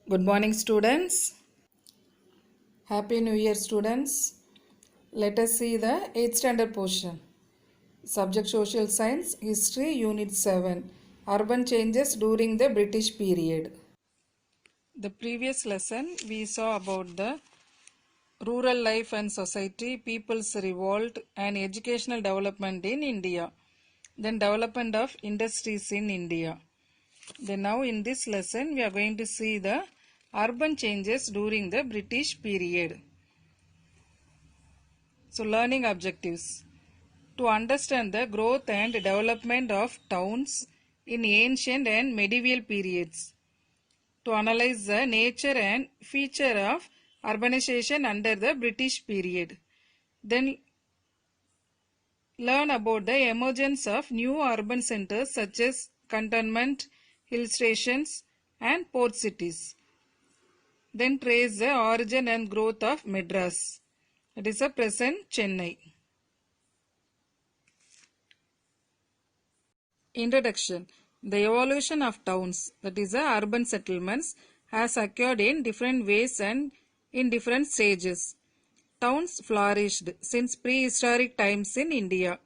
Good morning, students. Happy New Year, students. Let us see the 8th standard portion. Subject Social Science, History, Unit 7. Urban changes during the British period. The previous lesson we saw about the rural life and society, people's revolt, and educational development in India. Then development of industries in India. Then now in this lesson we are going to see the urban changes during the British period. So learning objectives. To understand the growth and development of towns in ancient and medieval periods. To analyze the nature and feature of urbanization under the British period. Then learn about the emergence of new urban centers such as cantonment, hill stations and port cities. Then trace the origin and growth of Madras. It is a present Chennai. Introduction. The evolution of towns, that is urban settlements, has occurred in different ways and in different stages. Towns flourished since prehistoric times in India,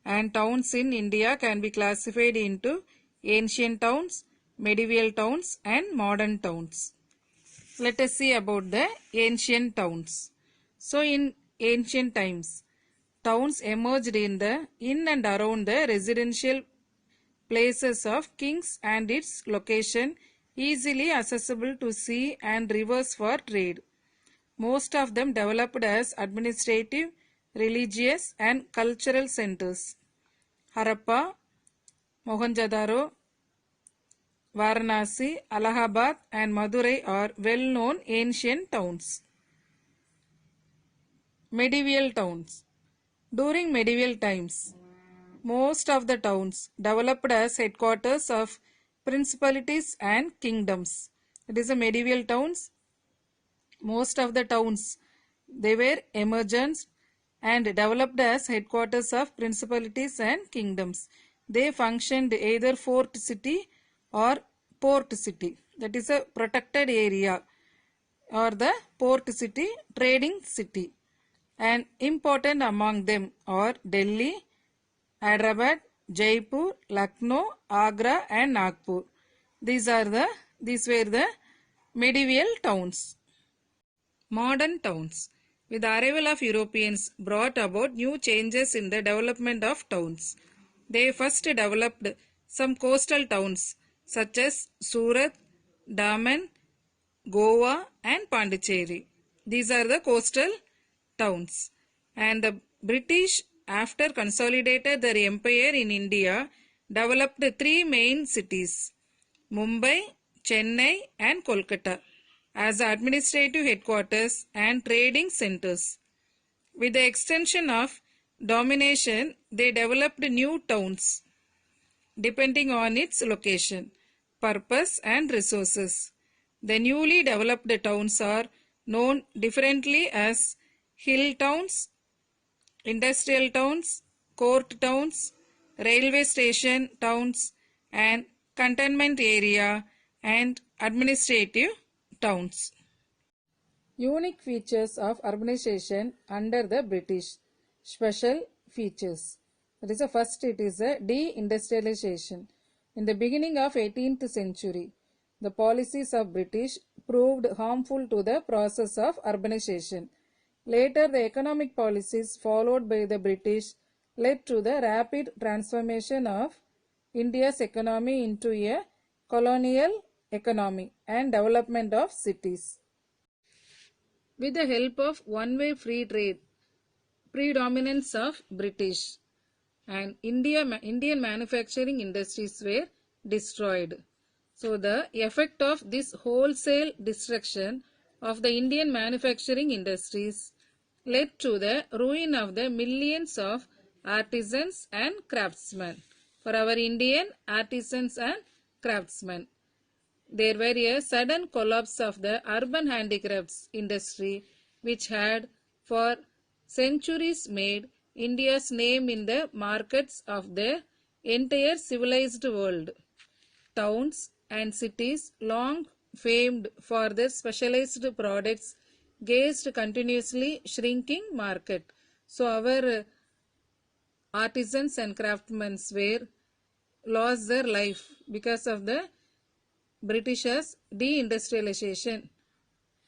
and towns in India can be classified into ancient towns, medieval towns and modern towns. Let us see about the ancient towns. So in ancient times, towns emerged in and around the residential places of kings and its location easily accessible to sea and rivers for trade. Most of them developed as administrative, religious and cultural centers. Harappa, Mohenjo-daro, Varanasi, Allahabad and Madurai are well-known ancient towns. Medieval towns. During medieval times, most of the towns developed as headquarters of principalities and kingdoms. It is a medieval towns. Most of the towns, they were emergent and developed as headquarters of principalities and kingdoms. They functioned either fort city or port city. That is a protected area, or the port city, trading city. And important among them are Delhi, Hyderabad, Jaipur, Lucknow, Agra and Nagpur. These were the medieval towns. Modern towns. With the arrival of Europeans brought about new changes in the development of towns. They first developed some coastal towns such as Surat, Daman, Goa and Pondicherry. These are the coastal towns. And the British, after consolidated their empire in India, developed three main cities, Mumbai, Chennai and Kolkata, as administrative headquarters and trading centers. With the extension of domination, they developed new towns depending on its location, purpose and resources. The newly developed towns are known differently as hill towns, industrial towns, court towns, railway station towns and cantonment area and administrative towns. Unique features of urbanization under the British. Special features. That is the first, it is a deindustrialization. In the beginning of 18th century, the policies of British proved harmful to the process of urbanization. Later, the economic policies followed by the British led to the rapid transformation of India's economy into a colonial economy and development of cities. With the help of one-way free trade, predominance of British and Indian manufacturing industries were destroyed. So the effect of this wholesale destruction of the Indian manufacturing industries led to the ruin of the millions of artisans and craftsmen. For our Indian artisans and craftsmen, there were a sudden collapse of the urban handicrafts industry, which had for centuries made India's name in the markets of the entire civilized world. Towns and cities long famed for their specialized products, gazed continuously shrinking market. So our artisans and craftsmen were lost their life because of the Britishers' deindustrialization,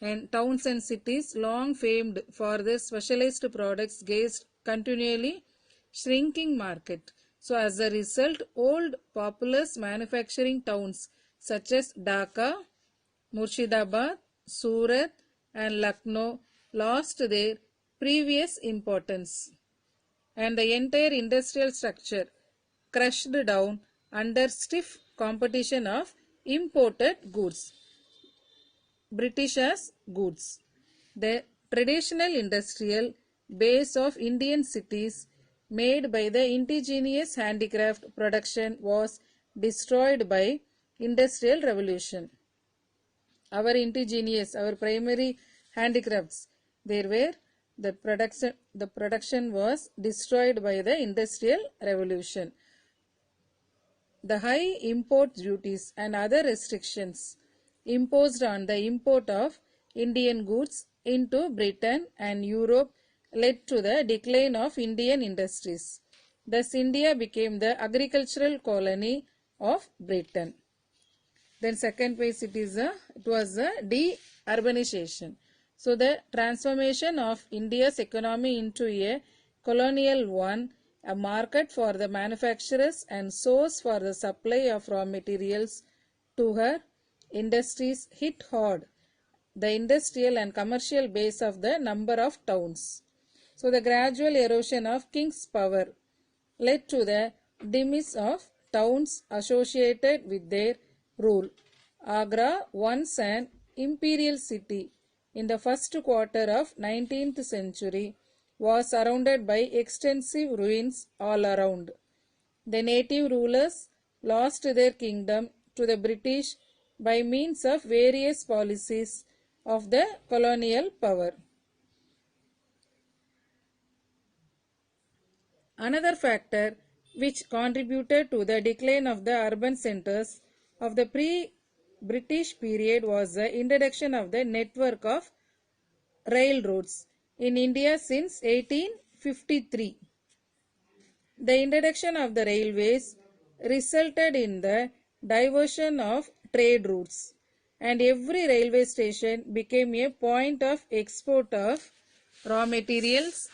and towns and cities long famed for their specialized products gazed continually shrinking market. So as a result, old populous manufacturing towns such as Dhaka, Murshidabad, Surat and Lucknow lost their previous importance, and the entire industrial structure crushed down under stiff competition of imported goods. Britishers' goods. The traditional industrial base of Indian cities made by the indigenous handicraft production was destroyed by industrial revolution. Our indigenous, our primary handicrafts, there were the production was destroyed by the industrial revolution. The high import duties and other restrictions imposed on the import of Indian goods into Britain and Europe led to the decline of Indian industries. Thus, India became the agricultural colony of Britain. Then second phase it was a de-urbanization. So the transformation of India's economy into a colonial one, a market for the manufacturers and source for the supply of raw materials to her industries hit hard the industrial and commercial base of the number of towns. So the gradual erosion of king's power led to the demise of towns associated with their rule. Agra, once an imperial city in the first quarter of 19th century, was surrounded by extensive ruins all around. The native rulers lost their kingdom to the British by means of various policies of the colonial power. Another factor which contributed to the decline of the urban centers of the pre-British period was the introduction of the network of railroads in India since 1853. The introduction of the railways resulted in the diversion of trade routes, and every railway station became a point of export of raw materials.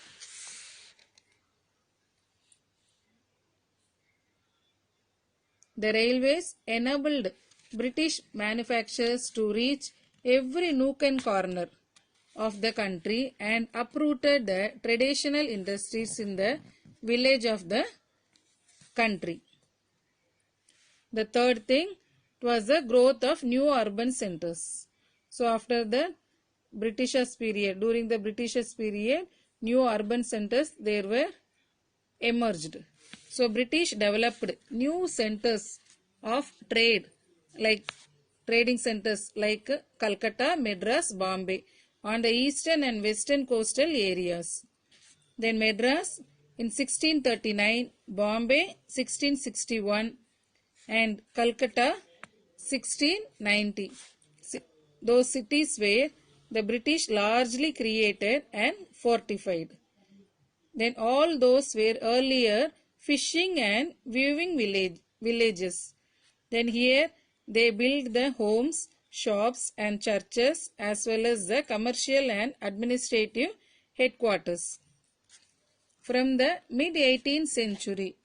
The railways enabled British manufacturers to reach every nook and corner of the country and uprooted the traditional industries in the village of the country. The third thing was the growth of new urban centers. So after the Britishers period, during the Britishers period, new urban centers there were emerged. So British developed new centers of trade, like trading centers like Calcutta, Madras, Bombay on the eastern and western coastal areas. Then Madras in 1639, Bombay 1661 and Calcutta 1690. Those cities were the British largely created and fortified. Then all those were earlier fishing and weaving villages. Then here they built the homes, shops and churches as well as the commercial and administrative headquarters. From the mid-18th century,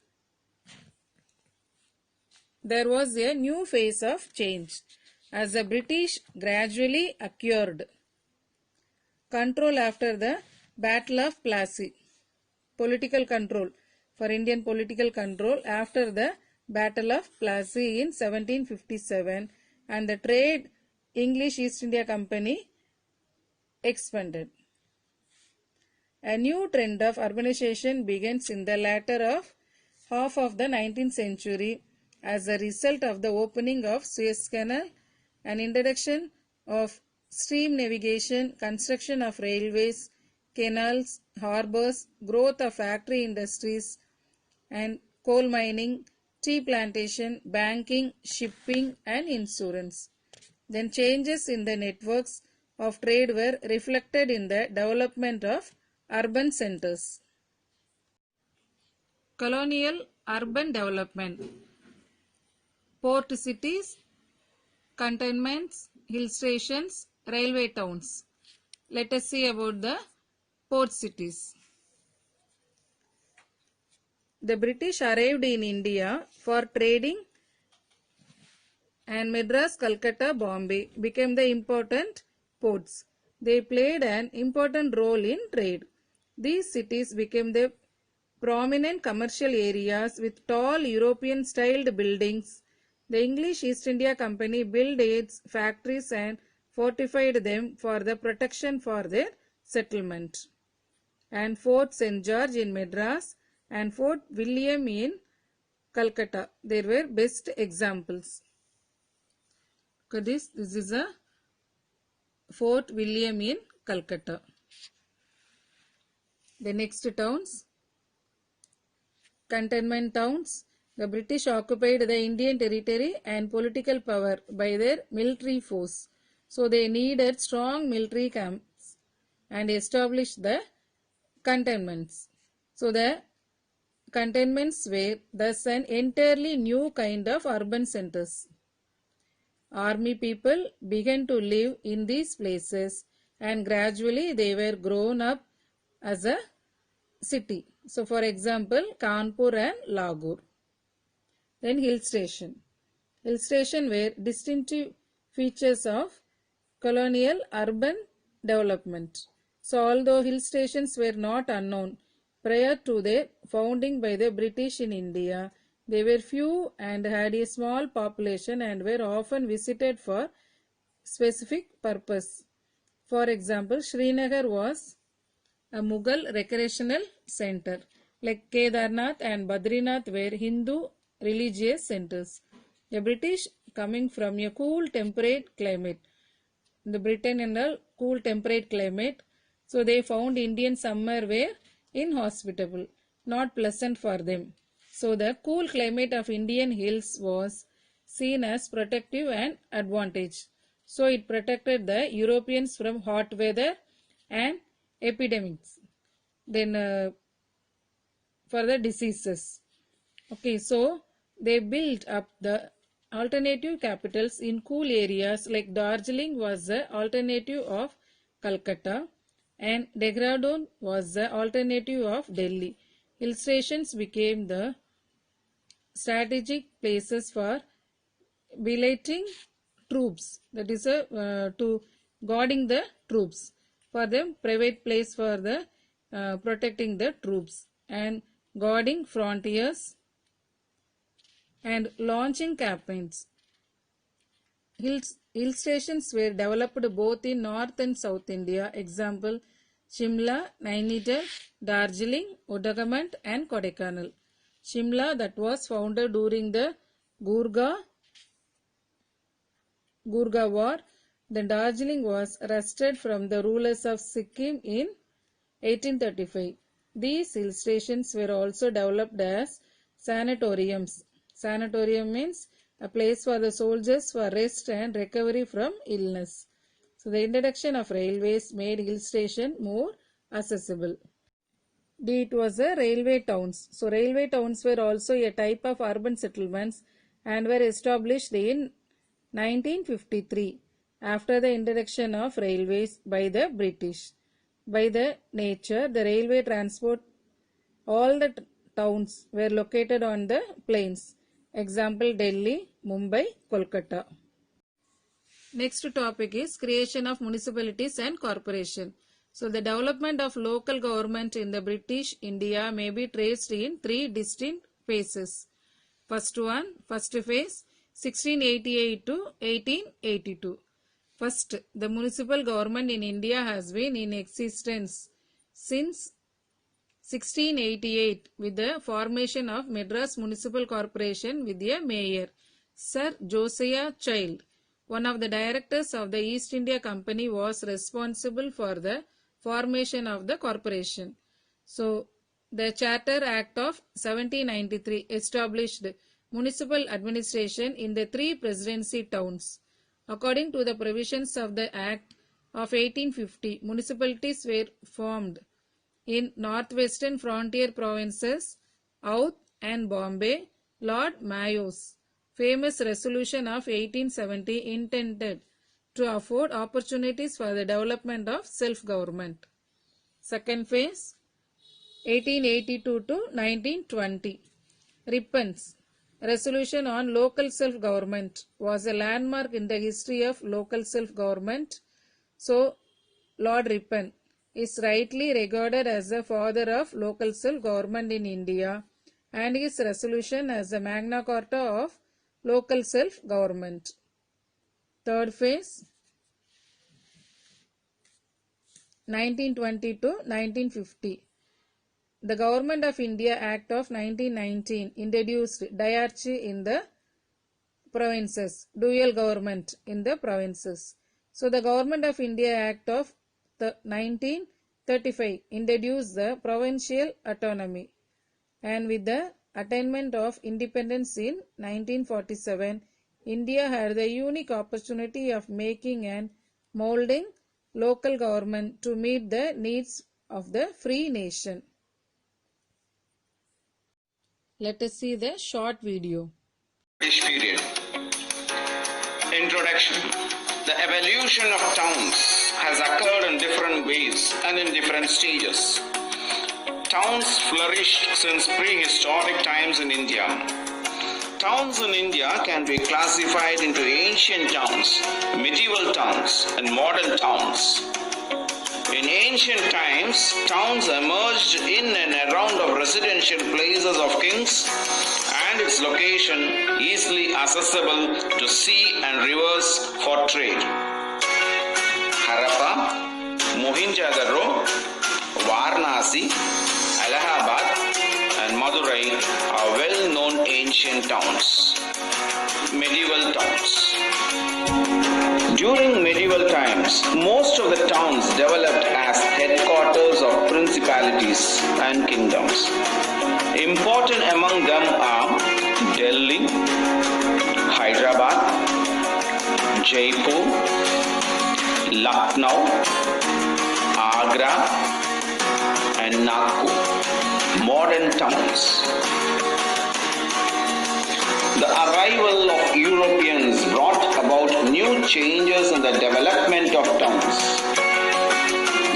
there was a new phase of change as the British gradually acquired control after the Battle of Plassey. Political control for Indian political control after the Battle of Plassey in 1757, and the trade English East India Company expanded. A new trend of urbanization begins in the latter half of the 19th century as a result of the opening of Suez Canal and introduction of steam navigation, construction of railways, canals, harbors, growth of factory industries and coal mining, tea plantation, banking, shipping and insurance. Then changes in the networks of trade were reflected in the development of urban centers. Colonial urban development. Port cities, cantonments, hill stations, railway towns. Let us see about the port cities. The British arrived in India for trading, and Madras, Calcutta, Bombay became the important ports. They played an important role in trade. These cities became the prominent commercial areas with tall European styled buildings. The English East India Company built its factories and fortified them for the protection for their settlement. And Fort St. George in Madras and Fort William in Calcutta, they were best examples. This is a Fort William in Calcutta. The next towns, cantonment towns. The British occupied the Indian territory and political power by their military force. So they needed strong military camps and established the cantonments. So the cantonments were thus an entirely new kind of urban centers. Army people began to live in these places and gradually they were grown up as a city. So for example, Kanpur and Lahore. Then hill station. Hill station were distinctive features of colonial urban development. So although hill stations were not unknown prior to their founding by the British in India, they were few and had a small population and were often visited for specific purpose. For example, Srinagar was a Mughal recreational center. Like Kedarnath and Badrinath were Hindu religious centers. The British, coming from a cool temperate climate, the Britain in a cool temperate climate, so they found Indian summer were inhospitable, not pleasant for them. So the cool climate of Indian hills was seen as protective and advantage. So it protected the Europeans from hot weather and epidemics. Then for the diseases. Okay, so they built up the alternative capitals in cool areas like Darjeeling was the alternative of Calcutta and Dehradun was the alternative of Delhi. Hill stations became the strategic places for billeting troops, that is to guarding the troops, for the private place for the protecting the troops and guarding frontiers and launching campaigns. Hill stations were developed both in North and South India. Example, Shimla, Nainital, Darjeeling, Udagamand and Kodaikanal. Shimla, that was founded during the Gurkha War. Then Darjeeling was wrested from the rulers of Sikkim in 1835. These hill stations were also developed as sanatoriums. Sanatorium means a place for the soldiers for rest and recovery from illness. So the introduction of railways made hill station more accessible. D. It was a railway towns. So railway towns were also a type of urban settlements and were established in 1953 after the introduction of railways by the British. By the nature, the railway transport, all the towns were located on the plains. Example, Delhi, Mumbai, Kolkata. Next topic is creation of municipalities and corporation. So the development of local government in the British India may be traced in three distinct phases. First phase, 1688 to 1882. First, the municipal government in India has been in existence since 1688 with the formation of Madras Municipal Corporation with a mayor, Sir Josiah Child. One of the directors of the East India Company was responsible for the formation of the corporation. So, the Charter Act of 1793 established municipal administration in the three presidency towns According to the provisions of the Act of 1850, municipalities were formed in northwestern frontier provinces, Oudh and Bombay. Lord Mayo's famous resolution of 1870 intended to afford opportunities for the development of self-government. Second phase, 1882 to 1920. Rippon's resolution on local self-government was a landmark in the history of local self-government. So, Lord Ripon is rightly regarded as the father of local self-government in India, and his resolution as the Magna Carta of local self-government. Third phase, 1920 to 1950. The Government of India Act of 1919 introduced diarchy in the provinces, dual government in the provinces. So, the Government of India Act of 1935 introduced the provincial autonomy, and with the attainment of independence in 1947, India had the unique opportunity of making and molding local government to meet the needs of the free nation. Let us see the short video. British period. Introduction. The evolution of towns has occurred in different ways and in different stages. Towns flourished since prehistoric times in India. Towns in India can be classified into ancient towns, medieval towns, and modern towns. In ancient times, towns emerged in and around of residential places of kings and its location easily accessible to sea and rivers for trade. Harappa, Mohenjo-daro, Varanasi, Allahabad and Madurai are well-known ancient towns. Medieval towns. During medieval times, most of the towns developed as headquarters of principalities and kingdoms. Important among them are Delhi, Hyderabad, Jaipur, Lucknow, Agra, and Nagpur. Modern towns. The arrival of Europeans brought about new changes in the development of towns.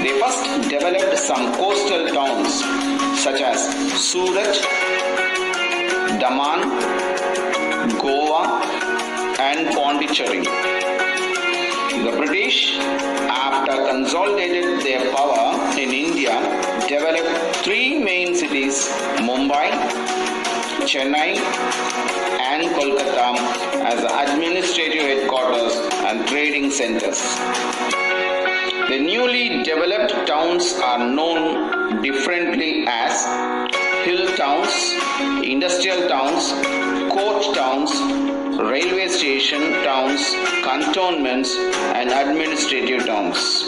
They first developed some coastal towns such as Surat, Daman, Goa, and Pondicherry. The British, after consolidated their power in India, developed three main cities: Mumbai, Chennai, and Kolkata as administrative headquarters and trading centers. The newly developed towns are known differently as hill towns, industrial towns, court towns, railway station towns, cantonments, and administrative towns.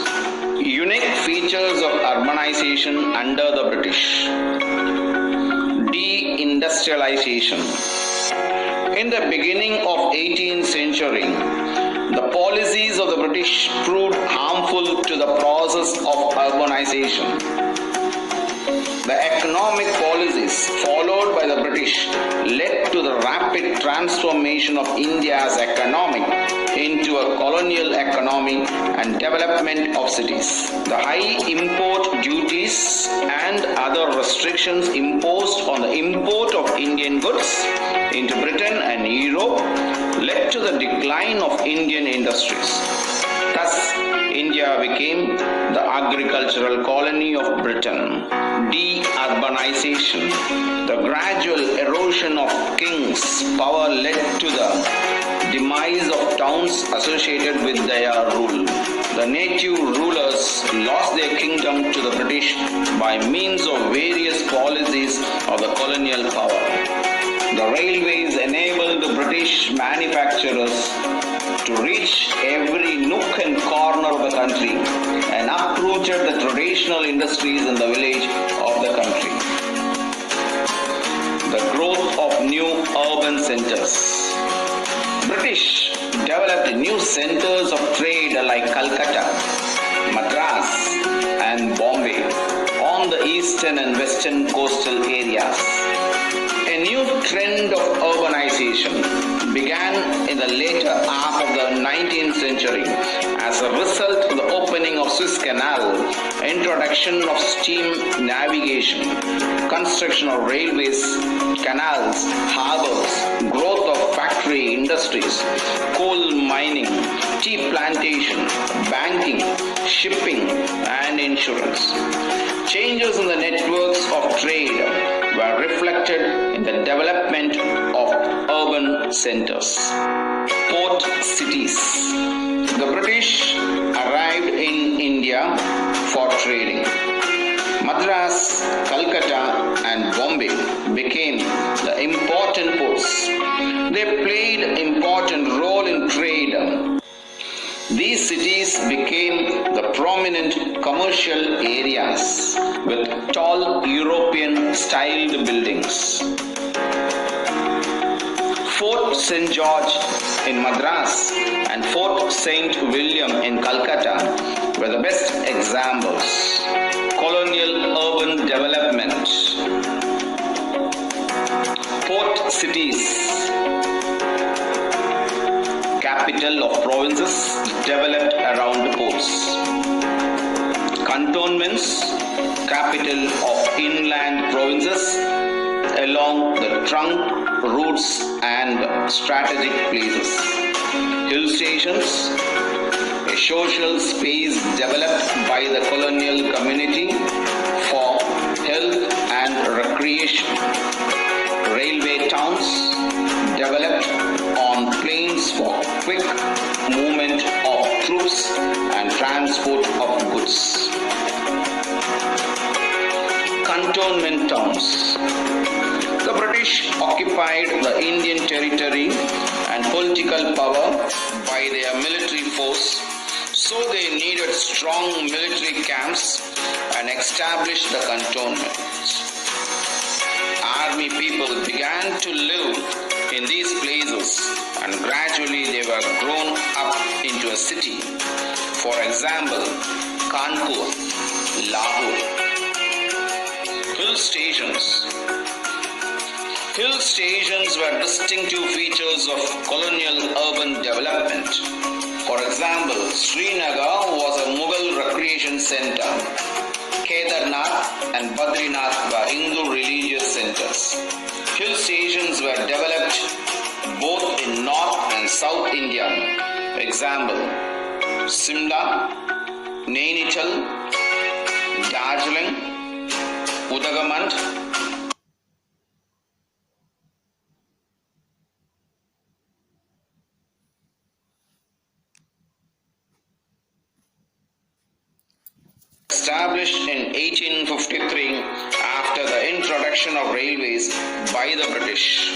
Unique features of urbanization under the British. Deindustrialization. In the beginning of 18th century, the policies of the British proved harmful to the process of urbanization. The economic policies followed by the British led to the rapid transformation of India's economy into a colonial economy and development of cities. The high import duties and other restrictions imposed on the import of Indian goods into Britain and Europe led to the decline of Indian industries. Thus, India became the agricultural colony of Britain. De-urbanization. The gradual erosion of kings' power led to the demise of towns associated with their rule. The native rulers lost their kingdom to the British by means of various policies of the colonial power. The railways enabled the British manufacturers to reach every nook and corner of the country and uprooted the traditional industries in the village of the country. The growth of new urban centers. British developed new centers of trade like Calcutta, Madras, and Bombay on the eastern and western coastal areas. A new trend of urbanization began in the later half of the 19th century as a result of the opening of Suez Canal, introduction of steam navigation, construction of railways, canals, harbors, growth of factory industries, coal mining, tea plantation, banking, shipping, and insurance. Changes in the networks of trade were reflected in the development of urban centers. Port cities. The British arrived in India for trading. Madras, Calcutta, and Bombay became the important ports. They played an important role in trade. These cities became the prominent commercial areas with tall European-styled buildings. Fort St. George in Madras and Fort St. William in Calcutta were the best examples. Colonial urban development. Port cities. Capital of provinces developed around ports. Cantonments, capital of inland provinces along the trunk routes and strategic places. Hill stations, a social space developed by the colonial community for health and recreation. Railway towns developed on plains for quick movement of troops and transport of goods. Cantonment towns. The British occupied the Indian territory and political power by their military force, so they needed strong military camps and established the cantonments. Army people began to live in these places and gradually they were grown up into a city. For example, Kanpur, Lahore. Hill stations. Hill stations were distinctive features of colonial urban development. For example, Srinagar was a Mughal recreation center. Kedarnath and Badrinath were Hindu religious centers. Hill stations were developed both in North and South India. Example, Simla, Nainital, Darjeeling, Udagamand. Established in 1853 after the introduction of railways by the British.